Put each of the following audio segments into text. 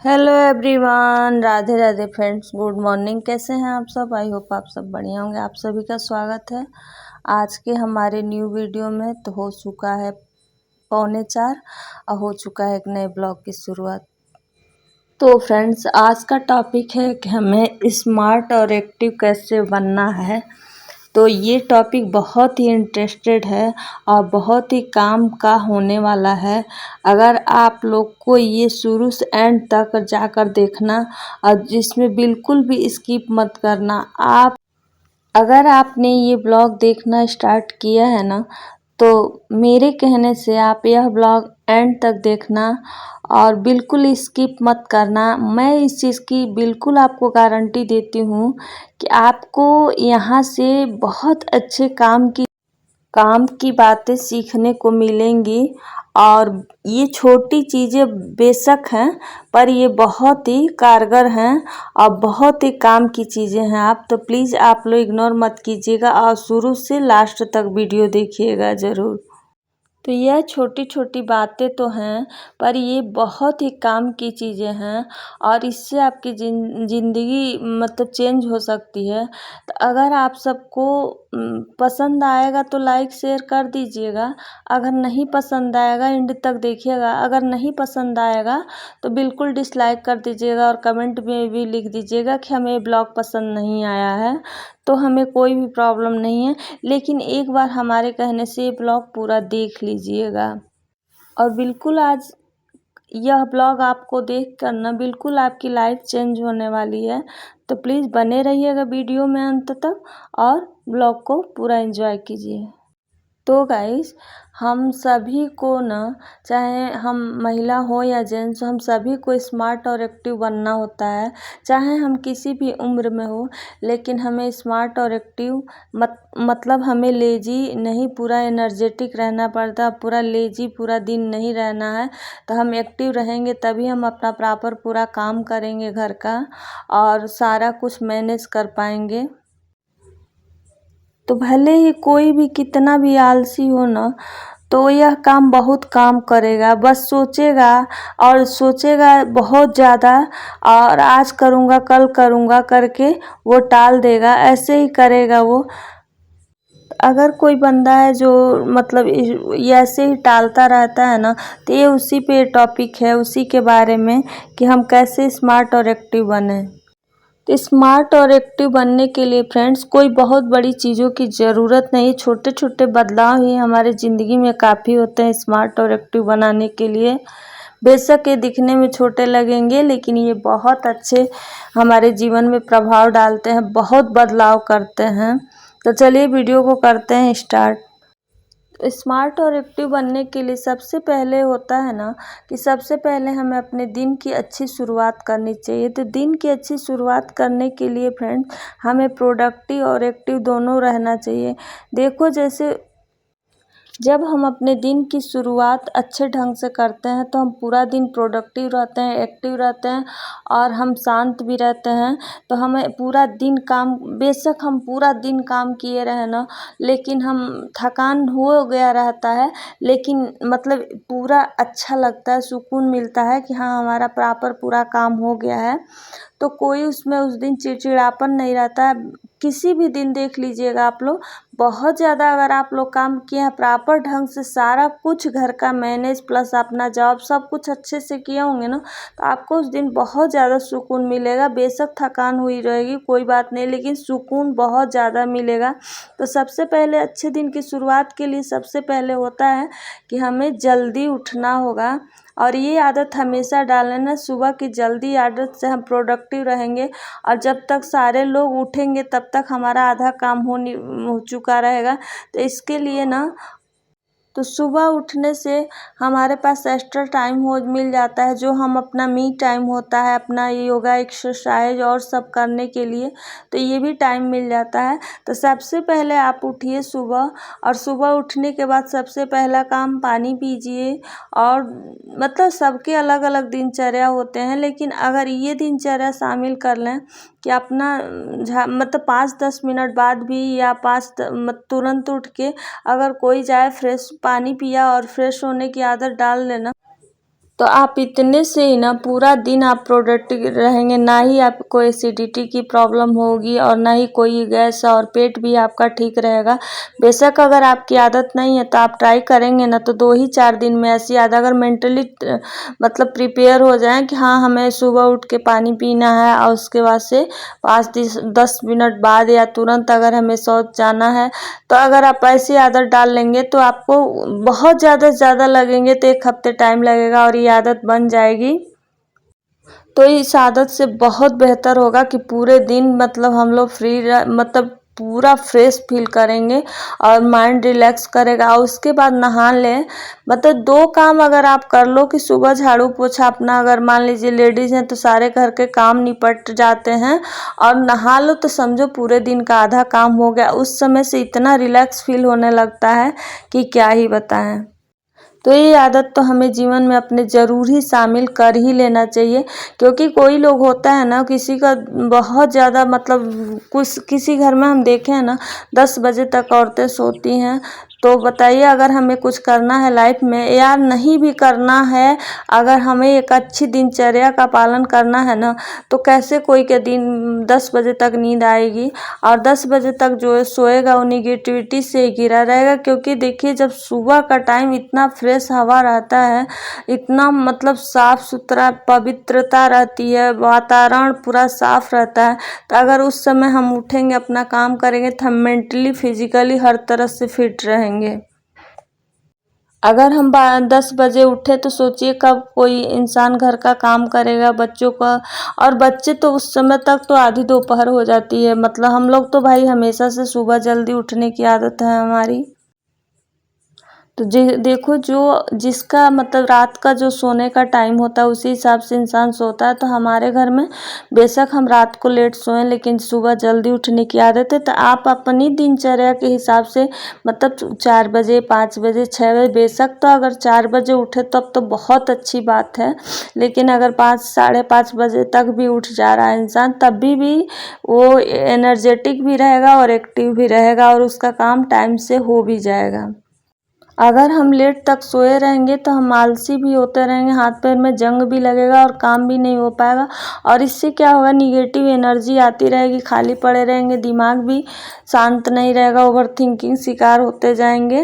Hello everyone, Radhe Radhe friends, good morning. कैसे हैं आप सब? आई होप आप सब बढ़िया होंगे। आप सभी का स्वागत है आज के हमारे न्यू वीडियो में। तो हो चुका है 3:45 और हो चुका है एक नए ब्लॉग की शुरुआत। तो फ्रेंड्स, आज का टॉपिक है कि हमें स्मार्ट और एक्टिव कैसे बनना है। तो ये टॉपिक बहुत ही इंटरेस्टेड है और बहुत ही काम का होने वाला है। अगर आप लोग को ये शुरू से एंड तक जाकर देखना और जिसमें बिल्कुल भी स्किप मत करना। अगर आपने ये ब्लॉग देखना स्टार्ट किया है ना, तो मेरे कहने से आप यह ब्लॉग एंड तक देखना और बिल्कुल स्किप मत करना। मैं इस चीज़ की बिल्कुल आपको गारंटी देती हूँ कि आपको यहाँ से बहुत अच्छे काम की बातें सीखने को मिलेंगी। और ये छोटी चीज़ें बेशक हैं, पर ये बहुत ही कारगर हैं और बहुत ही काम की चीज़ें हैं। आप तो प्लीज़ आप लोग इग्नोर मत कीजिएगा और शुरू से लास्ट तक वीडियो देखिएगा ज़रूर। तो यह छोटी छोटी बातें तो हैं, पर ये बहुत ही काम की चीज़ें हैं और इससे आपकी ज़िंदगी मतलब चेंज हो सकती है। तो अगर आप सबको पसंद आएगा तो लाइक शेयर कर दीजिएगा। अगर नहीं पसंद आएगा एंड तक देखिएगा। अगर नहीं पसंद आएगा तो बिल्कुल डिसलाइक कर दीजिएगा और कमेंट में भी लिख दीजिएगा कि हमें ब्लॉग पसंद नहीं आया है। तो हमें कोई भी प्रॉब्लम नहीं है, लेकिन एक बार हमारे कहने से ये ब्लॉग पूरा देख लीजिएगा। और बिल्कुल आज यह ब्लॉग आपको देख कर ना बिल्कुल आपकी लाइफ चेंज होने वाली है। तो प्लीज़ बने रहिएगा वीडियो में अंत तक और ब्लॉग को पूरा एंजॉय कीजिए। तो गाइस, हम सभी को ना, चाहे हम महिला हो या जेंट्स, हम सभी को स्मार्ट और एक्टिव बनना होता है। चाहे हम किसी भी उम्र में हो, लेकिन हमें स्मार्ट और एक्टिव मतलब हमें लेजी नहीं, पूरा एनर्जेटिक रहना पड़ता। पूरा लेजी पूरा दिन नहीं रहना है। तो हम एक्टिव रहेंगे तभी हम अपना प्रॉपर पूरा काम करेंगे घर का और सारा कुछ मैनेज कर पाएंगे। तो भले ही कोई भी कितना भी आलसी हो ना, तो यह काम बहुत काम करेगा। बस सोचेगा और सोचेगा बहुत ज़्यादा और आज करूँगा कल करूँगा करके वो टाल देगा, ऐसे ही करेगा वो। अगर कोई बंदा है जो मतलब ये ऐसे ही टालता रहता है ना, तो ये उसी पे टॉपिक है, उसी के बारे में कि हम कैसे स्मार्ट और एक्टिव बने। तो स्मार्ट और एक्टिव बनने के लिए फ्रेंड्स कोई बहुत बड़ी चीज़ों की ज़रूरत नहीं, छोटे छोटे बदलाव ही हमारे ज़िंदगी में काफ़ी होते हैं स्मार्ट और एक्टिव बनाने के लिए। बेशक ये दिखने में छोटे लगेंगे, लेकिन ये बहुत अच्छे हमारे जीवन में प्रभाव डालते हैं, बहुत बदलाव करते हैं। तो चलिए वीडियो को करते हैं स्टार्ट। स्मार्ट और एक्टिव बनने के लिए सबसे पहले होता है ना कि सबसे पहले हमें अपने दिन की अच्छी शुरुआत करनी चाहिए। तो दिन की अच्छी शुरुआत करने के लिए फ्रेंड्स हमें प्रोडक्टिव और एक्टिव दोनों रहना चाहिए। देखो, जैसे जब हम अपने दिन की शुरुआत अच्छे ढंग से करते हैं तो हम पूरा दिन प्रोडक्टिव रहते हैं, एक्टिव रहते हैं और हम शांत भी रहते हैं। तो हमें पूरा दिन काम, बेशक हम पूरा दिन काम किए रहे ना, लेकिन हम थकान हो गया रहता है, लेकिन मतलब पूरा अच्छा लगता है, सुकून मिलता है कि हाँ हमारा प्रॉपर पूरा काम हो गया है। तो कोई उसमें उस दिन चिड़चिड़ापन नहीं रहता है। किसी भी दिन देख लीजिएगा आप लोग, बहुत ज़्यादा अगर आप लोग काम किए हैं प्रॉपर ढंग से, सारा कुछ घर का मैनेज प्लस अपना जॉब सब कुछ अच्छे से किए होंगे ना, तो आपको उस दिन बहुत ज़्यादा सुकून मिलेगा। बेशक थकान हुई रहेगी कोई बात नहीं, लेकिन सुकून बहुत ज़्यादा मिलेगा। तो सबसे पहले अच्छे दिन की शुरुआत के लिए सबसे पहले होता है कि हमें जल्दी उठना होगा। और ये आदत हमेशा डालना, सुबह की जल्दी आदत से हम प्रोडक्टिव रहेंगे और जब तक सारे लोग उठेंगे तब तक हमारा आधा काम हो चुका रहेगा। तो इसके लिए ना, तो सुबह उठने से हमारे पास एक्स्ट्रा टाइम मिल जाता है, जो हम अपना मी टाइम होता है, अपना योगा एक्सरसाइज और सब करने के लिए, तो ये भी टाइम मिल जाता है। तो सबसे पहले आप उठिए सुबह, और सुबह उठने के बाद सबसे पहला काम पानी पीजिए। और मतलब सबके अलग अलग दिनचर्या होते हैं, लेकिन अगर ये दिनचर्या शामिल कर लें कि अपना मतलब 5-10 मिनट बाद भी या तुरंत उठ के अगर कोई जाए फ्रेश पानी पिया और फ्रेश होने की आदत डाल लेना, तो आप इतने से ही ना पूरा दिन आप प्रोडक्टिव रहेंगे, ना ही आपको एसिडिटी की प्रॉब्लम होगी और ना ही कोई गैस, और पेट भी आपका ठीक रहेगा। बेशक अगर आपकी आदत नहीं है तो आप ट्राई करेंगे ना तो 2 ही 4 दिन में ऐसी आदत, अगर मेंटली मतलब प्रिपेयर हो जाएं कि हाँ हमें सुबह उठ के पानी पीना है और उसके बाद से 5-10 मिनट बाद या तुरंत अगर हमें शौच जाना है, तो अगर आप ऐसी आदत डाल लेंगे तो आपको बहुत ज़्यादा लगेंगे तो 1 हफ्ते टाइम लगेगा और ये आदत बन जाएगी। तो इस आदत से बहुत बेहतर होगा कि पूरे दिन मतलब हम लोग मतलब पूरा फ्रेश फील करेंगे और माइंड रिलैक्स करेगा, और उसके बाद नहा लें। मतलब 2 काम अगर आप कर लो कि सुबह झाड़ू पोछा अपना, अगर मान लीजिए लेडीज़ हैं तो सारे घर के काम निपट जाते हैं, और नहा लो तो समझो पूरे दिन का आधा काम हो गया। उस समय से इतना रिलैक्स फील होने लगता है कि क्या ही बताएं। तो ये आदत तो हमें जीवन में अपने ज़रूर ही शामिल कर ही लेना चाहिए, क्योंकि कोई लोग होता है ना, किसी का बहुत ज़्यादा मतलब कुछ किसी घर में हम देखे हैं ना 10 बजे तक औरतें सोती हैं। तो बताइए अगर हमें कुछ करना है लाइफ में या नहीं भी करना है, अगर हमें एक अच्छी दिनचर्या का पालन करना है ना, तो कैसे कोई के दिन 10 बजे तक नींद आएगी। और 10 बजे तक जो है सोएगा वो निगेटिविटी से ही घिरा रहेगा, क्योंकि देखिए जब सुबह का टाइम इतना फ्रेश हवा रहता है, इतना मतलब साफ सुथरा पवित्रता रहती है, वातावरण पूरा साफ रहता है, तो अगर उस समय हम उठेंगे अपना काम करेंगे तो हम मेंटली फिजिकली हर तरह से फिट रहेंगे। अगर हम 10 बजे उठे तो सोचिए कब कोई इंसान घर का काम करेगा, बच्चों का। और बच्चे तो उस समय तक तो आधी दोपहर हो जाती है। मतलब हम लोग तो भाई हमेशा से सुबह जल्दी उठने की आदत है हमारी। तो देखो जो जिसका मतलब रात का जो सोने का टाइम होता है उसी हिसाब से इंसान सोता है। तो हमारे घर में बेशक हम रात को लेट सोएं लेकिन सुबह जल्दी उठने की आदत है। तो आप अपनी दिनचर्या के हिसाब से मतलब 4 बजे 5 बजे 6 बजे, बेशक तो अगर 4 बजे उठे तब तो बहुत अच्छी बात है, लेकिन अगर 5 साढ़े 5 बजे तक भी उठ जा रहा है इंसान तब भी वो एनर्जेटिक भी रहेगा और एक्टिव भी रहेगा और उसका काम टाइम से हो भी जाएगा। अगर हम लेट तक सोए रहेंगे तो हम आलसी भी होते रहेंगे, हाथ पैर में जंग भी लगेगा और काम भी नहीं हो पाएगा। और इससे क्या होगा, निगेटिव एनर्जी आती रहेगी, खाली पड़े रहेंगे, दिमाग भी शांत नहीं रहेगा, ओवर थिंकिंग शिकार होते जाएंगे।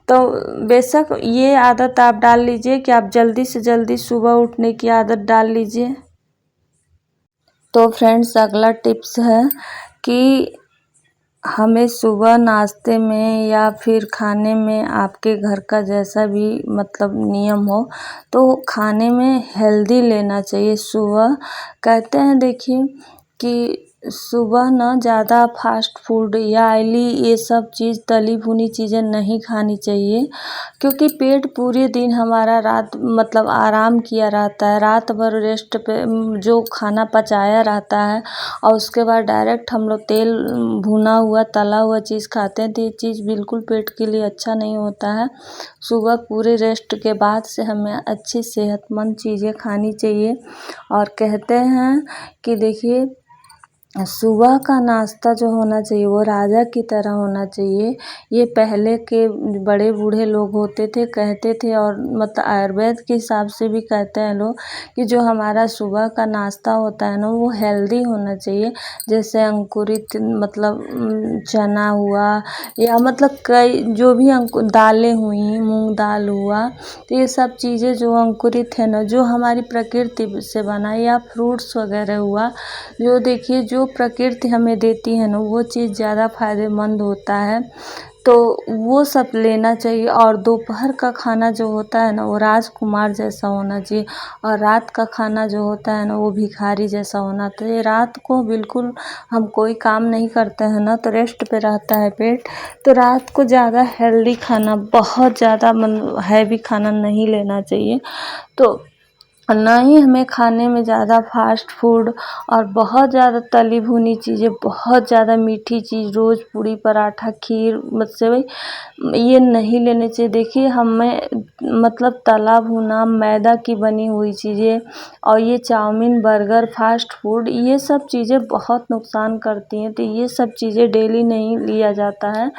तो बेशक ये आदत आप डाल लीजिए कि आप जल्दी से जल्दी सुबह उठने की आदत डाल लीजिए। तो फ्रेंड्स अगला टिप्स है कि हमें सुबह नाश्ते में या फिर खाने में आपके घर का जैसा भी मतलब नियम हो, तो खाने में हेल्दी लेना चाहिए। सुबह कहते हैं देखिए कि सुबह ना ज़्यादा फास्ट फूड या ऑयली ये सब चीज़ तली भुनी चीज़ें नहीं खानी चाहिए, क्योंकि पेट पूरे दिन हमारा रात मतलब आराम किया रहता है, रात भर रेस्ट पे जो खाना पचाया रहता है, और उसके बाद डायरेक्ट हम लोग तेल भुना हुआ तला हुआ चीज़ खाते हैं, तो ये चीज़ बिल्कुल पेट के लिए अच्छा नहीं होता है। सुबह पूरे रेस्ट के बाद से हमें अच्छी सेहतमंद चीज़ें खानी चाहिए। और कहते हैं कि देखिए सुबह का नाश्ता जो होना चाहिए वो राजा की तरह होना चाहिए। ये पहले के बड़े बूढ़े लोग होते थे कहते थे, और मतलब आयुर्वेद के हिसाब से भी कहते हैं लोग कि जो हमारा सुबह का नाश्ता होता है ना वो हेल्दी होना चाहिए। जैसे अंकुरित मतलब चना हुआ, या मतलब कई जो भी दालें हुई, मूंग दाल हुआ, तो ये सब चीज़ें जो अंकुरित है ना, जो हमारी प्रकृति से बना, या फ्रूट्स वगैरह हुआ, जो देखिए जो प्रकृति हमें देती है ना वो चीज़ ज़्यादा फायदेमंद होता है, तो वो सब लेना चाहिए। और दोपहर का खाना जो होता है ना वो राजकुमार जैसा होना चाहिए, और रात का खाना जो होता है ना वो भिखारी जैसा होना चाहिए। रात को बिल्कुल हम कोई काम नहीं करते हैं ना तो रेस्ट पे रहता है पेट, तो रात को ज़्यादा हेल्दी खाना, बहुत ज़्यादा हैवी खाना नहीं लेना चाहिए। तो ना ही हमें खाने में ज़्यादा फास्ट फूड और बहुत ज़्यादा तली भुनी चीज़ें, बहुत ज़्यादा मीठी चीज़, रोज़ पूड़ी पराठा खीर सेवई ये नहीं लेने चाहिए। देखिए हमें मतलब तला भुना मैदा की बनी हुई चीज़ें और ये चाउमीन बर्गर फास्ट फूड ये सब चीज़ें बहुत नुकसान करती हैं, तो ये सब चीज़ें डेली नहीं लिया जाता है।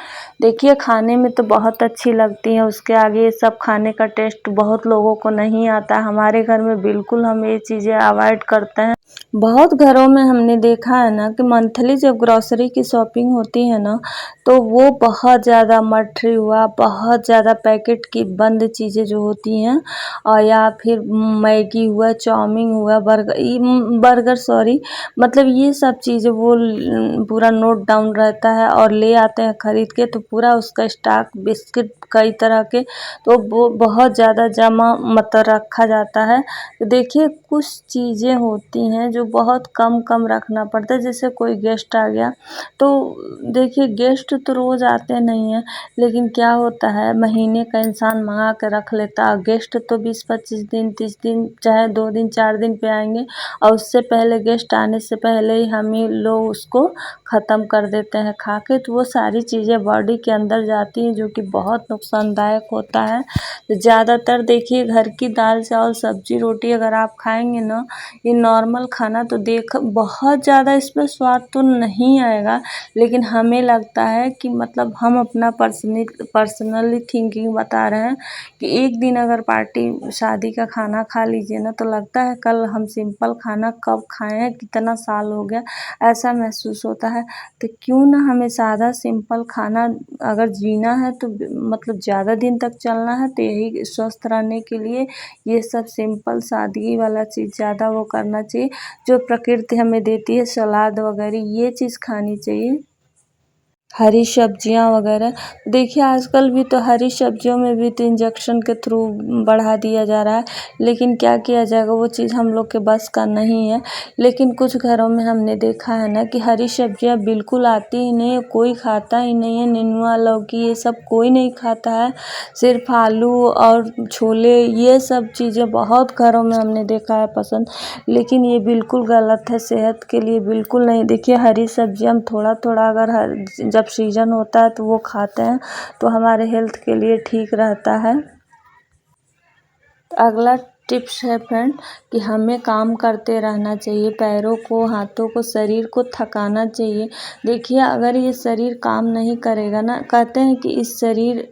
देखिए खाने में तो बहुत अच्छी लगती हैं, उसके आगे ये सब खाने का टेस्ट बहुत लोगों को नहीं आता। हमारे घर में बिल्कुल हम ये चीज़ें अवॉइड करते हैं। बहुत घरों में हमने देखा है ना कि मंथली जब ग्रॉसरी की शॉपिंग होती है ना, तो वो बहुत ज़्यादा मठरी हुआ, बहुत ज़्यादा पैकेट की बंद चीज़ें जो होती हैं और या फिर मैगी हुआ, चाउमीन हुआ, बर्गर सॉरी, मतलब ये सब चीज़ें वो पूरा नोट डाउन रहता है और ले आते हैं ख़रीद के, तो पूरा उसका स्टॉक बिस्किट कई तरह के तो वो बहुत ज़्यादा जमा मतलब रखा जाता है। तो देखिए कुछ चीज़ें होती हैं जो बहुत कम कम रखना पड़ता है। जैसे कोई गेस्ट आ गया तो देखिए गेस्ट तो रोज़ आते नहीं हैं, लेकिन क्या होता है महीने का इंसान मंगा के रख लेता है। गेस्ट तो 20-25 दिन 30 दिन चाहे 2 दिन 4 दिन पे आएंगे और उससे पहले गेस्ट आने से पहले ही हम ही लोग उसको ख़त्म कर देते हैं खा के, तो वो सारी चीज़ें बॉडी के अंदर जाती हैं जो कि बहुत नुकसानदायक होता है। तो ज़्यादातर देखिए घर की दाल चावल सब्जी रोटी अगर आप खाएंगे ना, ये नॉर्मल खाना तो देख बहुत ज़्यादा इसमें स्वाद तो नहीं आएगा, लेकिन हमें लगता है कि मतलब हम अपना पर्सनली थिंकिंग बता रहे हैं कि एक दिन अगर पार्टी शादी का खाना खा लीजिए ना, तो लगता है कल हम सिंपल खाना कब खाए हैं, कितना साल हो गया, ऐसा महसूस होता है। तो क्यों ना हमें सादा सिंपल खाना अगर जीना है तो मतलब ज़्यादा दिन तक चलना है, तो यही स्वस्थ रहने के लिए ये सब सिंपल सादगी वाला चीज़ ज़्यादा वो करना चाहिए, जो प्रकृति हमें देती है सलाद वगैरह ये चीज़ खानी चाहिए। हरी सब्जियां वगैरह देखिए आजकल भी तो हरी सब्जियों में भी तो इंजेक्शन के थ्रू बढ़ा दिया जा रहा है, लेकिन क्या किया जाएगा वो चीज़ हम लोग के बस का नहीं है। लेकिन कुछ घरों में हमने देखा है ना कि हरी सब्जियां बिल्कुल आती ही नहीं है, कोई खाता ही नहीं है, नेनुआ लौकी ये सब कोई नहीं खाता है, सिर्फ आलू और छोले ये सब चीज़ें बहुत घरों में हमने देखा है पसंद, लेकिन ये बिल्कुल गलत है, सेहत के लिए बिल्कुल नहीं। देखिए हरी सब्जी हम थोड़ा थोड़ा अगर जब सीजन होता है तो वो खाते हैं तो हमारे हेल्थ के लिए ठीक रहता है। अगला टिप्स है फ्रेंड कि हमें काम करते रहना चाहिए, पैरों को हाथों को शरीर को थकाना चाहिए। देखिए अगर ये शरीर काम नहीं करेगा ना, कहते हैं कि इस शरीर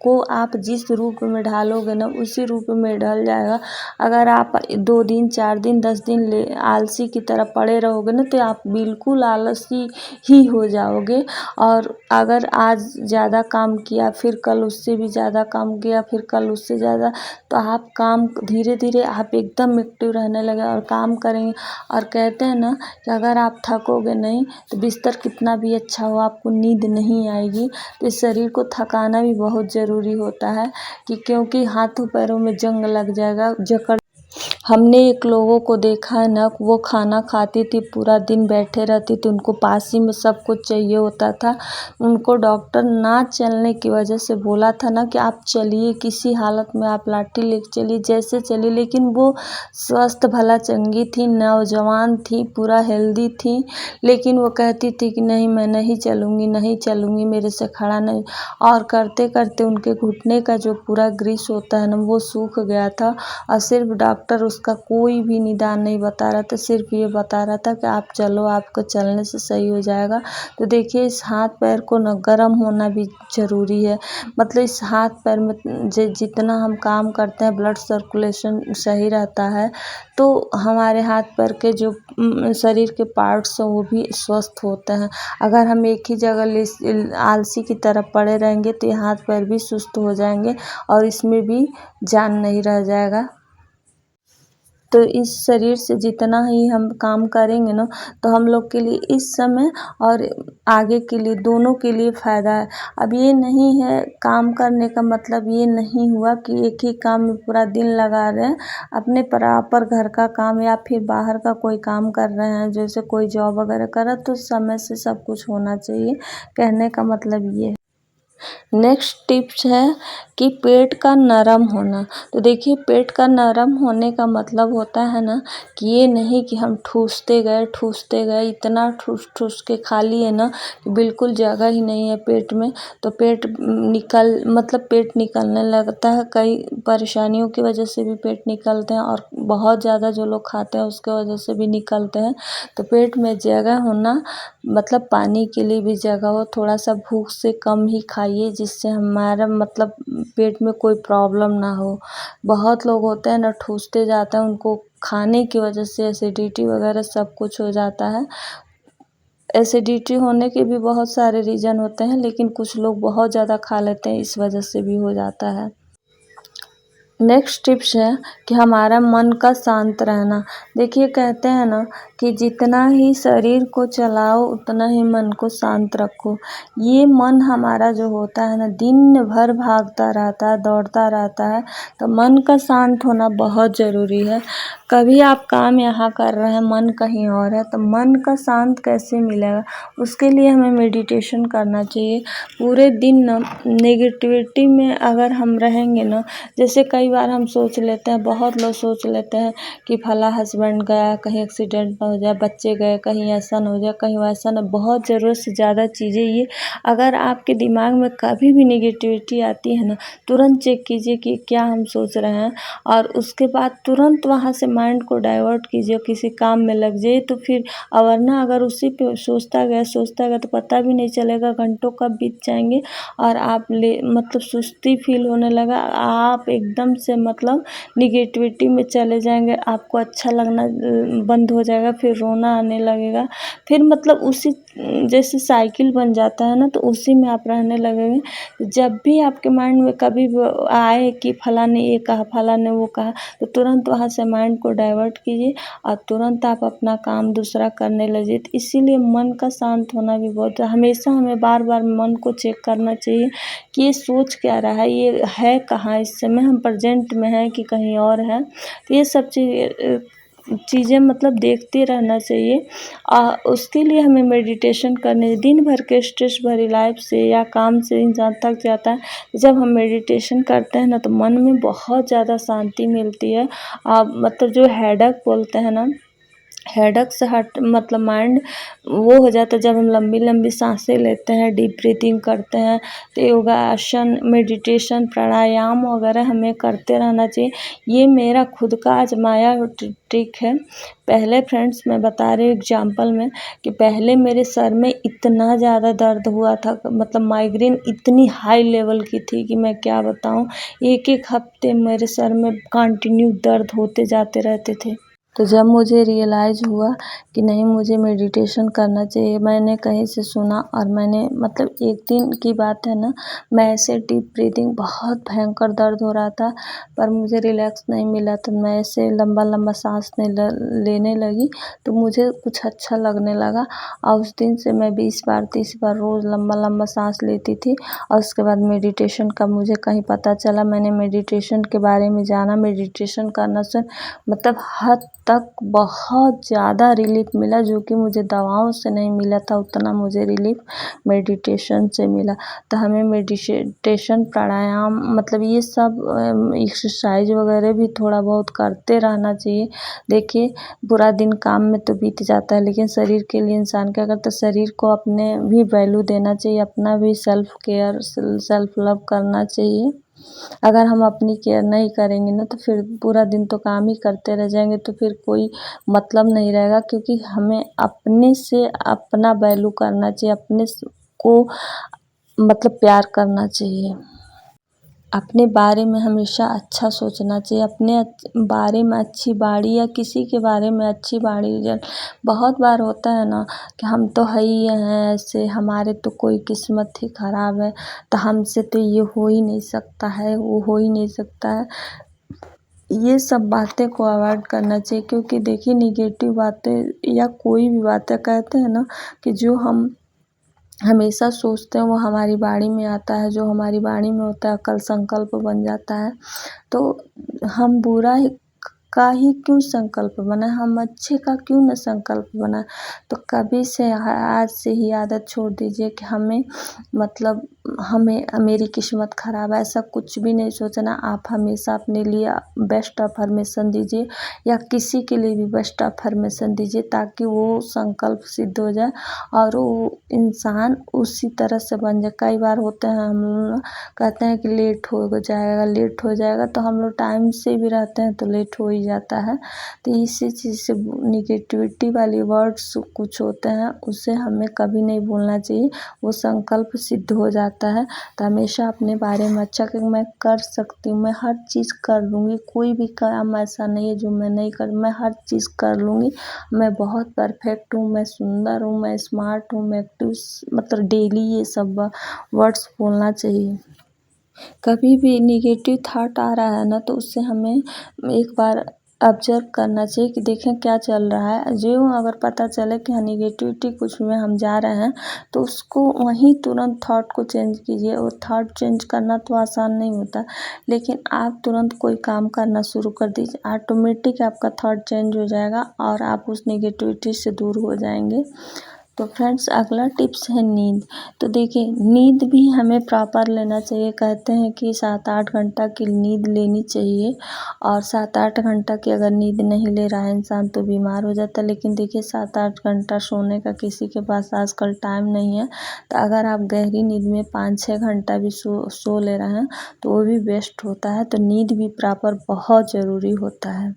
को आप जिस रूप में ढालोगे ना उसी रूप में ढल जाएगा। अगर आप 2 दिन 4 दिन 10 दिन आलसी की तरह पड़े रहोगे ना, तो आप बिल्कुल आलसी ही हो जाओगे। और अगर आज ज़्यादा काम किया फिर कल उससे भी ज़्यादा काम किया फिर कल उससे ज़्यादा, तो आप काम धीरे धीरे आप एकदम एक्टिव रहने लगे और काम करेंगे। और कहते हैं ना कि अगर आप थकोगे नहीं तो बिस्तर कितना भी अच्छा हो आपको नींद नहीं आएगी। तो इस शरीर को थकाना भी बहुत ज़रूरी होता है कि क्योंकि हाथों पैरों में जंग लग जाएगा जकड़। हमने एक लोगों को देखा है ना, वो खाना खाती थी पूरा दिन बैठे रहती थी, उनको पास ही में सब कुछ चाहिए होता था। उनको डॉक्टर ना चलने की वजह से बोला था ना कि आप चलिए, किसी हालत में आप लाठी लेके चलिए, जैसे चलिए, लेकिन वो स्वस्थ भला चंगी थी, नौजवान थी, पूरा हेल्दी थी, लेकिन वो कहती थी कि नहीं मैं नहीं चलूँगी नहीं चलूँगी, मेरे से खड़ा नहीं। और करते करते उनके घुटने का जो पूरा ग्रीस होता है ना वो सूख गया था और सिर्फ डॉक्टर उसका कोई भी निदान नहीं बता रहा था, सिर्फ ये बता रहा था कि आप चलो आपको चलने से सही हो जाएगा। तो देखिए इस हाथ पैर को ना गर्म होना भी ज़रूरी है, मतलब इस हाथ पैर में जितना हम काम करते हैं ब्लड सर्कुलेशन सही रहता है, तो हमारे हाथ पैर के जो शरीर के पार्ट्स हैं वो भी स्वस्थ होते हैं। अगर हम एक ही जगह आलसी की तरह पड़े रहेंगे तो ये हाथ पैर भी सुस्त हो जाएंगे और इसमें भी जान नहीं रह जाएगा। तो इस शरीर से जितना ही हम काम करेंगे ना, तो हम लोग के लिए इस समय और आगे के लिए दोनों के लिए फ़ायदा है। अब ये नहीं है काम करने का मतलब ये नहीं हुआ कि एक ही काम में पूरा दिन लगा रहे हैं, अपने बराबर घर का काम या फिर बाहर का कोई काम कर रहे हैं, जैसे कोई जॉब वगैरह कर रहा है, तो समय से सब कुछ होना चाहिए, कहने का मतलब ये है। नेक्स्ट टिप्स है कि पेट का नरम होना। तो देखिए पेट का नरम होने का मतलब होता है ना कि ये नहीं कि हम ठूसते गए इतना ठूस ठूस के खा लिए ना कि बिल्कुल जगह ही नहीं है पेट में, तो पेट पेट निकलने लगता है। कई परेशानियों की वजह से भी पेट निकलते हैं और बहुत ज़्यादा जो लोग खाते हैं उसके वजह से भी निकलते हैं। तो पेट में जगह होना मतलब पानी के लिए भी जगह हो, थोड़ा सा भूख से कम ही खाइए जिससे हमारा पेट में कोई प्रॉब्लम ना हो। बहुत लोग होते हैं ना ठूसते जाते हैं, उनको खाने की वजह से एसिडिटी वगैरह सब कुछ हो जाता है। एसिडिटी होने के भी बहुत सारे रीज़न होते हैं, लेकिन कुछ लोग बहुत ज़्यादा खा लेते हैं, इस वजह से भी हो जाता है। नेक्स्ट टिप्स है कि हमारा मन का शांत रहना। देखिए कहते हैं ना कि जितना ही शरीर को चलाओ उतना ही मन को शांत रखो। ये मन हमारा जो होता है ना दिन भर भागता रहता है, दौड़ता रहता है, तो मन का शांत होना बहुत ज़रूरी है। कभी आप काम यहाँ कर रहे हैं, मन कहीं और है, तो मन का शांत कैसे मिलेगा? उसके लिए हमें मेडिटेशन करना चाहिए। पूरे दिन ना नेगेटिविटी में अगर हम रहेंगे ना, जैसे कई बार हम सोच लेते हैं, बहुत लोग सोच लेते हैं कि फला हस्बैंड गया कहीं एक्सीडेंट ना हो जाए, बच्चे गए कहीं ऐसा ना हो जाए, कहीं वैसा ना। बहुत ज़रूरत से ज़्यादा चीज़ें ये अगर आपके दिमाग में कभी भी नेगेटिविटी आती है ना, तुरंत चेक कीजिए कि क्या हम सोच रहे हैं, और उसके बाद तुरंत वहाँ से माइंड को डाइवर्ट कीजिए, किसी काम में लग जाइए। तो फिर वरना अगर उसी पे सोचता गया तो पता भी नहीं चलेगा घंटों कब बीत जाएंगे, और आप सुस्ती फील होने लगा, आप एकदम से निगेटिविटी में चले जाएंगे, आपको अच्छा लगना बंद हो जाएगा, फिर रोना आने लगेगा, फिर उसी जैसे साइकिल बन जाता है ना, तो उसी में आप रहने लगेंगे। जब भी आपके माइंड में कभी भी आए कि फला ने ये कहा, फला ने वो कहा, तो तुरंत वहाँ से माइंड को डाइवर्ट कीजिए और तुरंत आप अपना काम दूसरा करने लगिए। तो इसीलिए मन का शांत होना भी बहुत, हमेशा हमें बार बार मन को चेक करना चाहिए कि ये सोच क्या रहा है, ये है कहाँ, इस समय हम प्रेजेंट में हैं कि कहीं और है। तो ये सब चीज़ें देखते रहना चाहिए। उसके लिए हमें मेडिटेशन करने, दिन भर के स्ट्रेस भरी लाइफ से या काम से इंसान थक जाता है। जब हम मेडिटेशन करते हैं ना तो मन में बहुत ज़्यादा शांति मिलती है। जो हेडेक बोलते हैं ना, हेडेक से माइंड वो हो जाता है। जब हम लंबी लंबी सांसें लेते हैं, डीप ब्रीथिंग करते हैं, तो योगासन, मेडिटेशन, प्राणायाम वगैरह हमें करते रहना चाहिए। ये मेरा खुद का आजमाया ट्रिक है। पहले फ्रेंड्स मैं बता रही हूँ एग्जांपल में कि पहले मेरे सर में इतना ज़्यादा दर्द हुआ था, माइग्रेन इतनी हाई लेवल की थी कि मैं क्या बताऊँ। एक एक हफ्ते मेरे सर में कंटिन्यू दर्द होते जाते रहते थे। तो जब मुझे रियलाइज़ हुआ कि नहीं, मुझे मेडिटेशन करना चाहिए, मैंने कहीं से सुना और मैंने एक दिन की बात है ना, मैं ऐसे डीप ब्रीदिंग, बहुत भयंकर दर्द हो रहा था पर मुझे रिलैक्स नहीं मिला, तो मैं ऐसे लंबा लंबा सांस लेने लगी तो मुझे कुछ अच्छा लगने लगा। और उस दिन से मैं 20 बार 30 बार रोज़ लंबा लंबा सांस लेती थी। और उसके बाद मेडिटेशन का मुझे कहीं पता चला, मैंने मेडिटेशन के बारे में जाना, मेडिटेशन करना से हद तक बहुत ज़्यादा रिलीफ मिला, जो कि मुझे दवाओं से नहीं मिला था, उतना मुझे रिलीफ मेडिटेशन से मिला। तो हमें मेडिटेशन, प्राणायाम ये सब एक्सरसाइज वगैरह भी थोड़ा बहुत करते रहना चाहिए। देखिए पूरा दिन काम में तो बीत जाता है, लेकिन शरीर के लिए इंसान क्या करता है, शरीर को अपने भी वैल्यू देना चाहिए, अपना भी सेल्फ केयर, सेल्फ लव करना चाहिए। अगर हम अपनी केयर नहीं करेंगे ना तो फिर पूरा दिन तो काम ही करते रह जाएंगे, तो फिर कोई मतलब नहीं रहेगा। क्योंकि हमें अपने से अपना वैल्यू करना चाहिए, अपने को प्यार करना चाहिए। अपने बारे में हमेशा अच्छा सोचना चाहिए, अपने बारे में अच्छी बाड़ी या किसी के बारे में अच्छी बाड़ी। बहुत बार होता है ना कि हम तो है ही हैं ऐसे, हमारे तो कोई किस्मत ही ख़राब है, तो हमसे तो ये हो ही नहीं सकता है, वो हो ही नहीं सकता है। ये सब बातें को अवॉइड करना चाहिए, क्योंकि देखिए निगेटिव बातें या कोई भी बातें, कहते हैं ना कि जो हम हमेशा सोचते हैं वो हमारी बाड़ी में आता है, जो हमारी बाड़ी में होता है कल संकल्प बन जाता है। तो हम बुरा ही का ही क्यों संकल्प बनाए, हम अच्छे का क्यों न संकल्प बनाए। तो कभी से आज से ही आदत छोड़ दीजिए कि हमें मेरी किस्मत ख़राब है, ऐसा कुछ भी नहीं सोचना। आप हमेशा अपने लिए बेस्ट अफर्मेशन दीजिए या किसी के लिए भी बेस्ट अफर्मेशन दीजिए, ताकि वो संकल्प सिद्ध हो जाए और वो इंसान उसी तरह से बन जाए। कई बार होते हैं हम लोग कहते हैं कि लेट हो जाएगा, तो हम लोग टाइम से भी रहते हैं तो लेट हो ही जाता है। तो इसी चीज़ से निगेटिविटी वाली वर्ड्स कुछ होते हैं, उसे हमें कभी नहीं बोलना चाहिए, वो संकल्प सिद्ध हो जाता है। तो हमेशा अपने बारे में अच्छा कि मैं कर सकती हूँ, मैं हर चीज़ कर लूँगी, कोई भी काम ऐसा नहीं है जो मैं नहीं कर, मैं हर चीज़ कर लूँगी, मैं बहुत परफेक्ट हूँ, मैं सुंदर हूँ, मैं स्मार्ट हूँ, मैं एक्टिव, डेली ये सब वर्ड्स बोलना चाहिए। कभी भी निगेटिव थॉट आ रहा है ना, तो उससे हमें एक बार ऑब्जर्व करना चाहिए कि देखें क्या चल रहा है। जो अगर पता चले कि हाँ निगेटिविटी कुछ में हम जा रहे हैं, तो उसको वहीं तुरंत थॉट को चेंज कीजिए। और थॉट चेंज करना तो आसान नहीं होता, लेकिन आप तुरंत कोई काम करना शुरू कर दीजिए, ऑटोमेटिक आपका थॉट चेंज हो जाएगा और आप उस निगेटिविटी से दूर हो जाएंगे। तो फ्रेंड्स, अगला टिप्स है नींद। तो देखिए, नींद भी हमें प्रॉपर लेना चाहिए। कहते हैं कि 7-8 घंटा की नींद लेनी चाहिए, और 7-8 घंटा की अगर नींद नहीं ले रहा है इंसान तो बीमार हो जाता है। लेकिन देखिए, 7-8 घंटा सोने का किसी के पास आजकल टाइम नहीं है। तो अगर आप गहरी नींद में 5-6 घंटा भी सो ले रहे हैं तो वो भी बेस्ट होता है। तो नींद भी प्रॉपर बहुत ज़रूरी होता है।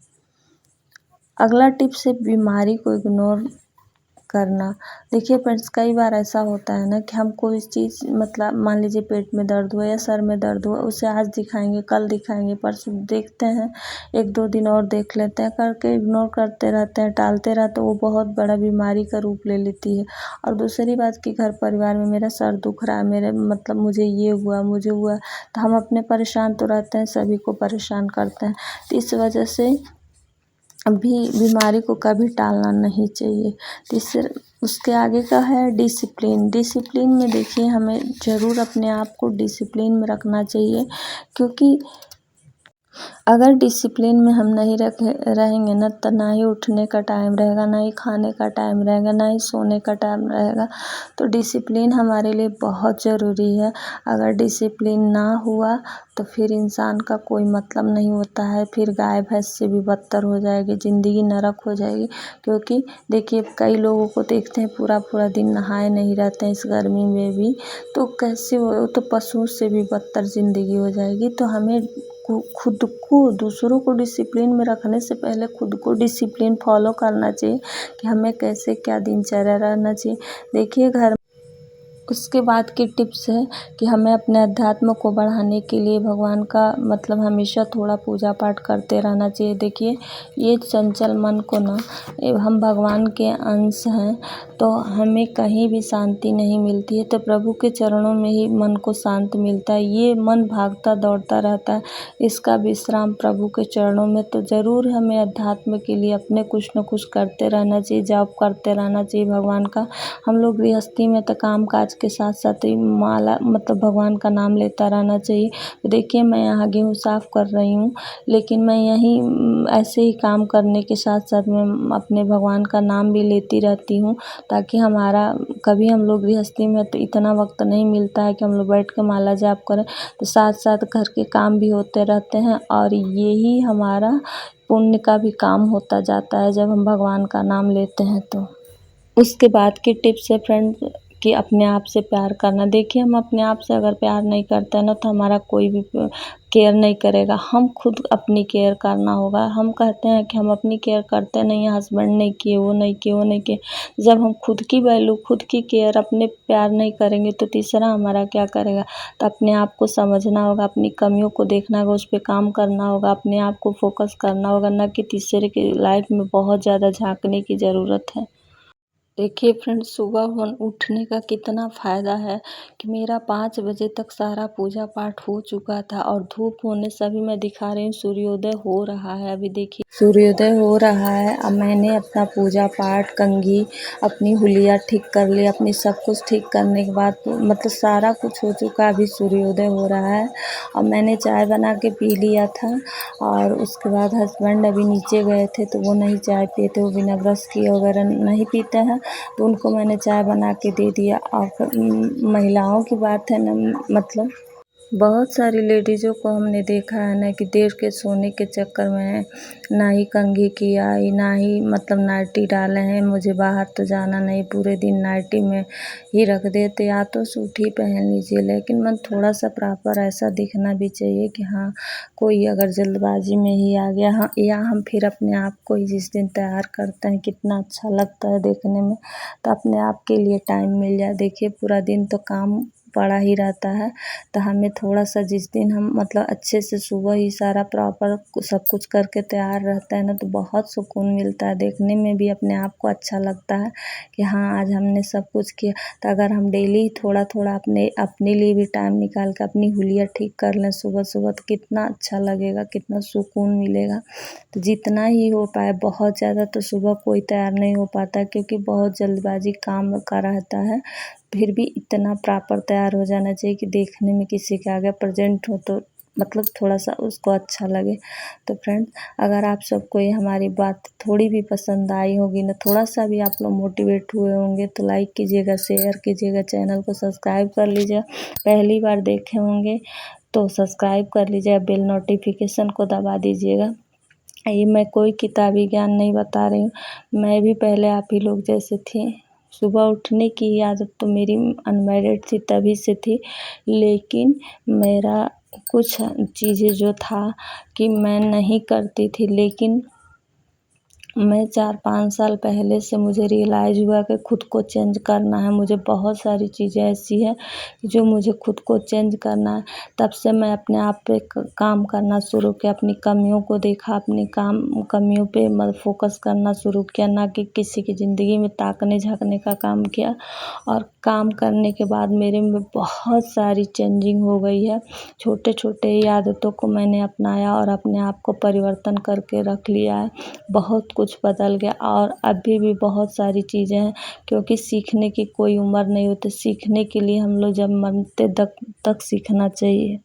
अगला टिप्स है बीमारी को इग्नोर करना। देखिए फ्रेंड्स, कई बार ऐसा होता है ना कि हम कोई चीज़ मान लीजिए पेट में दर्द हुआ या सर में दर्द हुआ, उसे आज दिखाएंगे, कल दिखाएंगे, परसों देखते हैं, 1-2 दिन और देख लेते हैं, करके इग्नोर करते रहते हैं, टालते रहते हैं, वो बहुत बड़ा बीमारी का रूप ले लेती है। और दूसरी बात कि घर परिवार में मेरा सर दुख रहा है, मुझे ये हुआ, मुझे हुआ, तो हम अपने परेशान तो रहते हैं, सभी को परेशान करते हैं। तो इस वजह से अभी बीमारी को कभी टालना नहीं चाहिए। तीसरा, उसके आगे का है डिसिप्लिन। डिसिप्लिन में देखिए, हमें ज़रूर अपने आप को डिसिप्लिन में रखना चाहिए, क्योंकि अगर डिसिप्लिन में हम नहीं रहेंगे ना, तो ना ही उठने का टाइम रहेगा, ना ही खाने का टाइम रहेगा, ना ही सोने का टाइम रहेगा। तो डिसिप्लिन हमारे लिए बहुत ज़रूरी है। अगर डिसिप्लिन ना हुआ तो फिर इंसान का कोई मतलब नहीं होता है, फिर गाय भैंस से भी बदतर हो जाएगी, ज़िंदगी नरक हो जाएगी। क्योंकि देखिए, कई लोगों को देखते हैं पूरा पूरा दिन नहाए नहीं रहते हैं इस गर्मी में भी, तो कैसे वो तो पशुओं से भी बदतर ज़िंदगी हो जाएगी। तो हमें खुद को, दूसरों को डिसिप्लिन में रखने से पहले खुद को डिसिप्लिन फॉलो करना चाहिए कि हमें कैसे क्या दिनचर्या रहना चाहिए। देखिए, उसके बाद की टिप्स है कि हमें अपने अध्यात्म को बढ़ाने के लिए भगवान का हमेशा थोड़ा पूजा पाठ करते रहना चाहिए। देखिए, ये चंचल मन को ना, हम भगवान के अंश हैं, तो हमें कहीं भी शांति नहीं मिलती है। तो प्रभु के चरणों में ही मन को शांत मिलता है। ये मन भागता दौड़ता रहता है, इसका विश्राम प्रभु के चरणों में। तो ज़रूर हमें अध्यात्म के लिए अपने कुछ न कुछ करते रहना चाहिए, जॉब करते रहना चाहिए भगवान का। हम लोग गृहस्थी में तो काम काज के साथ साथ ही माला भगवान का नाम लेता रहना चाहिए। तो देखिए, मैं यहाँ गेहूँ साफ़ कर रही हूँ, लेकिन मैं यहीं ऐसे ही काम करने के साथ साथ मैं अपने भगवान का नाम भी लेती रहती हूँ, ताकि हमारा कभी हम लोग गृहस्थी में तो इतना वक्त नहीं मिलता है कि हम लोग बैठ के माला जाप करें, तो साथ साथ घर के काम भी होते रहते हैं, और यही हमारा पुण्य का भी काम होता जाता है जब हम भगवान का नाम लेते हैं। तो उसके बाद की टिप्स है फ्रेंड्स कि अपने आप से प्यार करना। देखिए, हम अपने आप से अगर प्यार नहीं करते हैं ना, तो हमारा कोई भी केयर नहीं करेगा। हम खुद अपनी केयर करना होगा। हम कहते हैं कि हम अपनी केयर करते नहीं हैं, हस्बैंड नहीं किए, वो नहीं किए, वो नहीं किए। जब हम खुद की वैल्यू, खुद की केयर, अपने प्यार नहीं करेंगे तो तीसरा हमारा क्या करेगा। तो अपने आप को समझना होगा, अपनी कमियों को देखना होगा, उस पर काम करना होगा, अपने आप को फोकस करना होगा, ना कि तीसरे की लाइफ में बहुत ज़्यादा झांकने की ज़रूरत है। देखिए फ्रेंड्स, सुबह उठने का कितना फ़ायदा है कि मेरा 5 बजे तक सारा पूजा पाठ हो चुका था और धूप होने से अभी मैं दिखा रही हूँ सूर्योदय हो रहा है। अभी देखिए सूर्योदय हो रहा है। अब मैंने अपना पूजा पाठ, कंघी, अपनी हुलिया ठीक कर ली। अपनी सब कुछ ठीक करने के बाद मतलब सारा कुछ हो चुका, अभी सूर्योदय हो रहा है। अब मैंने चाय बना के पी लिया था और उसके बाद हस्बैंड अभी नीचे गए थे तो वो नहीं चाय पिए थे, वो बिना ब्रश किए वगैरह नहीं पीते हैं, तो उनको मैंने चाय बना के दे दिया। और महिलाओं की बात है ना, मतलब बहुत सारी लेडीज़ों को हमने देखा है ना कि देर के सोने के चक्कर में ना ही कंघी किया, ना ही मतलब नाइटी डाले हैं, मुझे बाहर तो जाना नहीं, पूरे दिन नाइटी में ही रख देते, या तो सूट ही पहन लीजिए। लेकिन मन थोड़ा सा प्रॉपर ऐसा दिखना भी चाहिए कि हाँ, कोई अगर जल्दबाजी में ही आ गया, हाँ, या हम फिर अपने आप को ही जिस दिन तैयार करते हैं कितना अच्छा लगता है देखने में, तो अपने आप के लिए टाइम मिल जाए। देखिए पूरा दिन तो काम पड़ा ही रहता है, तो हमें थोड़ा सा जिस दिन हम मतलब अच्छे से सुबह ही सारा प्रॉपर सब कुछ करके तैयार रहता है ना, तो बहुत सुकून मिलता है, देखने में भी अपने आप को अच्छा लगता है कि हाँ आज हमने सब कुछ किया। तो अगर हम डेली थोड़ा थोड़ा अपने लिए भी टाइम निकाल कर अपनी हुलिया ठीक कर लें सुबह सुबह, तो कितना अच्छा लगेगा, कितना सुकून मिलेगा। तो जितना ही हो पाए, बहुत ज़्यादा तो सुबह कोई तैयार नहीं हो पाता क्योंकि बहुत जल्दबाजी काम का रहता है, फिर भी इतना प्रॉपर तैयार हो जाना चाहिए कि देखने में किसी के आगे प्रेजेंट हो तो मतलब थोड़ा सा उसको अच्छा लगे। तो फ्रेंड्स, अगर आप सबको ये हमारी बात थोड़ी भी पसंद आई होगी ना, थोड़ा सा भी आप लोग मोटिवेट हुए होंगे, तो लाइक कीजिएगा, शेयर कीजिएगा, चैनल को सब्सक्राइब कर लीजिएगा। पहली बार देखे होंगे तो सब्सक्राइब कर लीजिएगा, बेल नोटिफिकेशन को दबा दीजिएगा। ये मैं कोई किताबी ज्ञान नहीं बता रही हूँ, मैं भी पहले आप ही लोग जैसे थी। सुबह उठने की आदत तो मेरी अनमैरिड थी तभी से थी, लेकिन मेरा कुछ चीज़ें जो था कि मैं नहीं करती थी, लेकिन मैं 4-5 साल पहले से मुझे रियलाइज़ हुआ कि खुद को चेंज करना है। मुझे बहुत सारी चीज़ें ऐसी हैं जो मुझे खुद को चेंज करना है। तब से मैं अपने आप पे काम करना शुरू किया, अपनी कमियों को देखा, अपनी कमियों पे फोकस करना शुरू किया, ना कि किसी की ज़िंदगी में ताकने झाँकने का काम किया। और काम करने के बाद मेरे में बहुत सारी चेंजिंग हो गई है। छोटे छोटे ही आदतों को मैंने अपनाया और अपने आप को परिवर्तन करके रख लिया है। बहुत कुछ बदल गया और अभी भी बहुत सारी चीज़ें हैं, क्योंकि सीखने की कोई उम्र नहीं होती। सीखने के लिए हम लोग जब मरते तक सीखना चाहिए।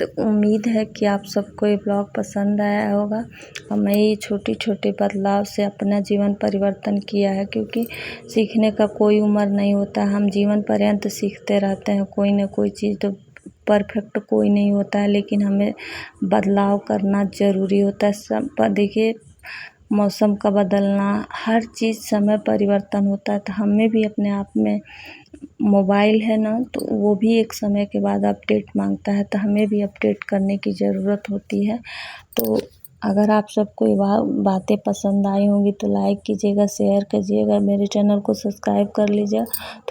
तो उम्मीद है कि आप सबको ये ब्लॉग पसंद आया होगा और मैं ये छोटे छोटे बदलाव से अपना जीवन परिवर्तन किया है, क्योंकि सीखने का कोई उम्र नहीं होता, हम जीवन पर्यंत सीखते रहते हैं कोई ना कोई चीज़। तो परफेक्ट कोई नहीं होता है, लेकिन हमें बदलाव करना ज़रूरी होता है। सब देखिए, मौसम का बदलना, हर चीज़ समय परिवर्तन होता है, तो हमें भी अपने आप में मोबाइल है ना, तो वो भी एक समय के बाद अपडेट मांगता है, तो हमें भी अपडेट करने की ज़रूरत होती है। तो अगर आप सबको ये बातें पसंद आई होंगी तो लाइक कीजिएगा, शेयर कीजिएगा, मेरे चैनल को सब्सक्राइब कर लीजिएगा।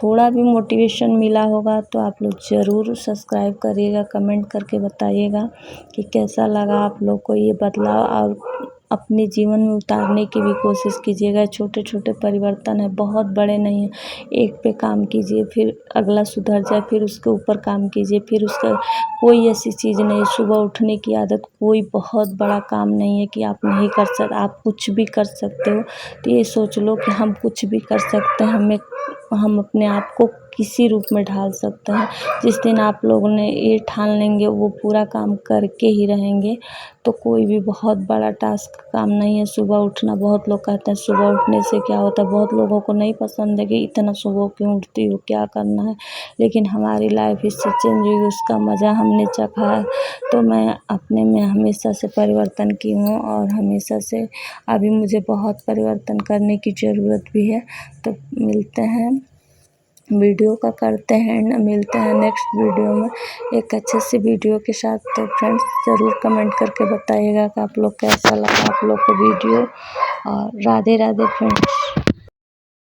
थोड़ा भी मोटिवेशन मिला होगा तो आप लोग ज़रूर सब्सक्राइब करिएगा, कमेंट करके बताइएगा कि कैसा लगा आप लोग को ये बदलाव, और अपने जीवन में उतारने की भी कोशिश कीजिएगा। छोटे छोटे परिवर्तन है, बहुत बड़े नहीं हैं। एक पे काम कीजिए, फिर अगला सुधर जाए, फिर उसके ऊपर काम कीजिए, फिर उसका कोई ऐसी चीज़ नहीं। सुबह उठने की आदत कोई बहुत बड़ा काम नहीं है कि आप नहीं कर सकते, आप कुछ भी कर सकते हो। तो ये सोच लो कि हम कुछ भी कर सकते हैं, हम अपने आप को किसी रूप में ढाल सकते हैं। जिस दिन आप लोगों ने ये ठान लेंगे वो पूरा काम करके ही रहेंगे, तो कोई भी बहुत बड़ा टास्क काम नहीं है सुबह उठना। बहुत लोग कहते हैं सुबह उठने से क्या होता है, बहुत लोगों को नहीं पसंद है कि इतना सुबह क्यों उठती हो, क्या करना है, लेकिन हमारी लाइफ इससे चेंज हुई, उसका मज़ा हमने चखा है। तो मैं अपने में हमेशा से परिवर्तन की हूँ और हमेशा से अभी मुझे बहुत परिवर्तन करने की ज़रूरत भी है। तो मिलते हैं, वीडियो का करते हैं, मिलते हैं नेक्स्ट वीडियो में एक अच्छे से वीडियो के साथ। तो फ्रेंड्स, ज़रूर कमेंट करके बताइएगा कि आप लोग कैसा लगा आप लोग को वीडियो। और राधे राधे फ्रेंड्स।